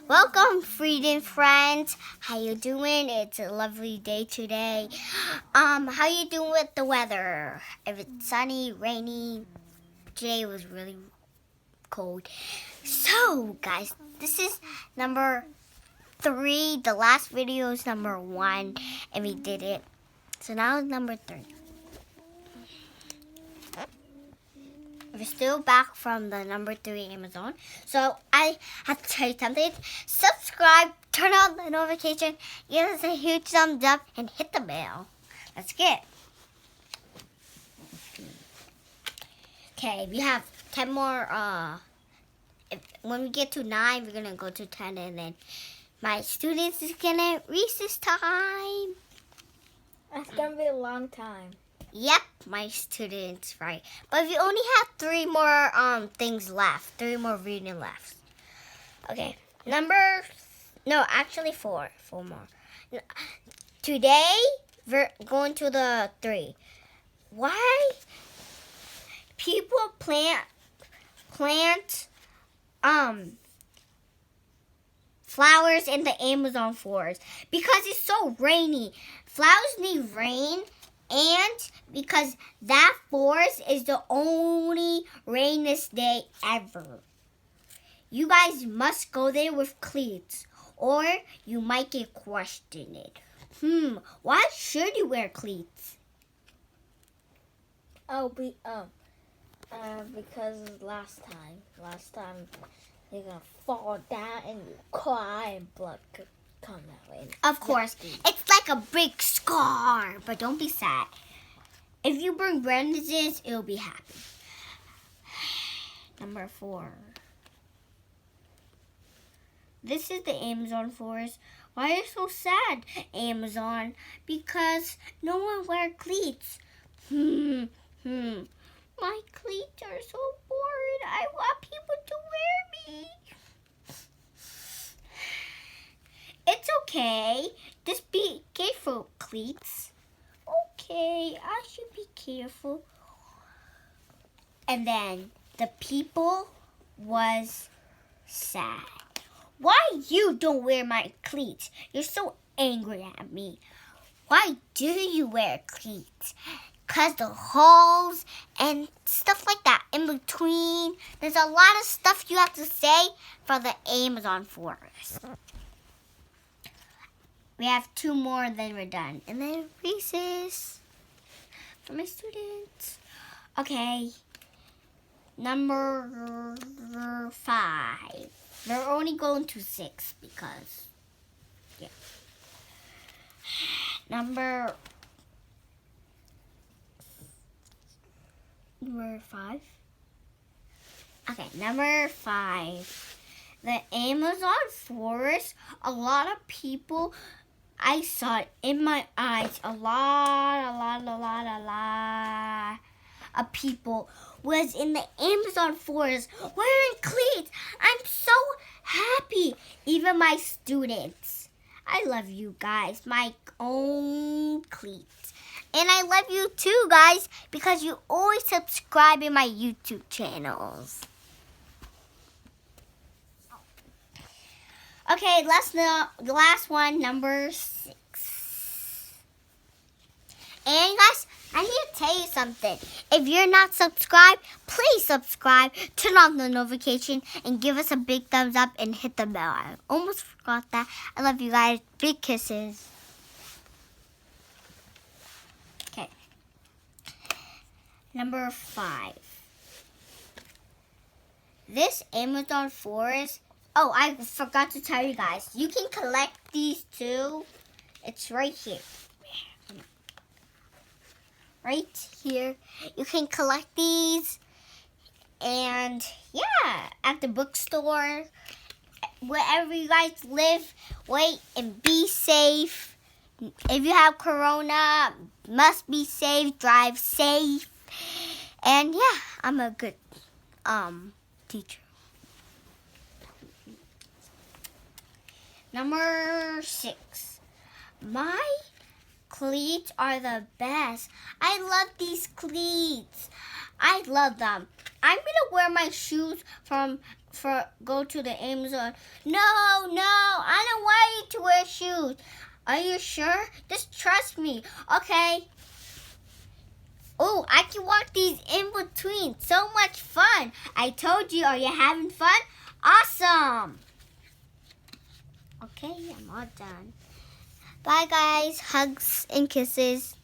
Welcome, freedom friends. How you doing? It's a lovely day today. How you doing with the weather? If it's sunny, rainy, today was really cold. So, guys, this is number 3. The last video is number 1, and we did it. So now it's number 3. We're still back from the number 3 Amazon. So I have to tell you something. Subscribe, turn on the notification, give us a huge thumbs up, and hit the bell. Let's get it. Okay, we have 10 more. When we get to 9, we're going to go to 10, and then my students is going to recess time. That's going to be a long time. Yep, my students, right. But we only have 3 more things left. 3 more reading left. Okay, actually 4. 4 more. Today, we're going to the 3. Why people plant flowers in the Amazon forest? Because it's so rainy. Flowers need rain. And because that forest is the only rainiest day ever. You guys must go there with cleats, or you might get questioned. Why should you wear cleats? Because last time you're gonna fall down and you cry and blood could come that way. Of course, it's like a big scar, but don't be sad. If you bring bandages, it'll be happy. Number 4. This is the Amazon forest. Why are you so sad, Amazon? Because no one wears cleats. My cleats are so boring. I want people to wear me. It's okay. Just be careful, cleats. Okay, I should be careful. And then the people was sad. Why you don't wear my cleats? You're so angry at me. Why do you wear cleats? 'Cause the holes and stuff like that in between. There's a lot of stuff you have to say for the Amazon forest. We have 2 more and then we're done. And then recess for my students. Okay. Number 5. They're only going to 6 because, yeah. Number 5. Okay, number 5. The Amazon forest, a lot of people, I saw it in my eyes, a lot of people was in the Amazon forest wearing cleats. I'm so happy. Even my students. I love you guys, my own cleats. And I love you too, guys, because you always subscribe in my YouTube channels. Okay, the last one, number 6. And guys, I need to tell you something. If you're not subscribed, please subscribe, turn on the notification, and give us a big thumbs up and hit the bell. I almost forgot that. I love you guys. Big kisses. Okay. Number 5. This Amazon forest. Oh, I forgot to tell you guys. You can collect these too. It's right here. Right here. You can collect these. And yeah, at the bookstore. Wherever you guys live, wait and be safe. If you have corona, must be safe, drive safe. And yeah, I'm a good teacher. Number 6. My cleats are the best. I love these cleats. I love them. I'm going to wear my shoes from go to the Amazon. No, I don't want you to wear shoes. Are you sure? Just trust me. Okay. Oh, I can walk these in between. So much fun. I told you. Are you having fun? Awesome. Okay, I'm all done. Bye, guys. Hugs and kisses.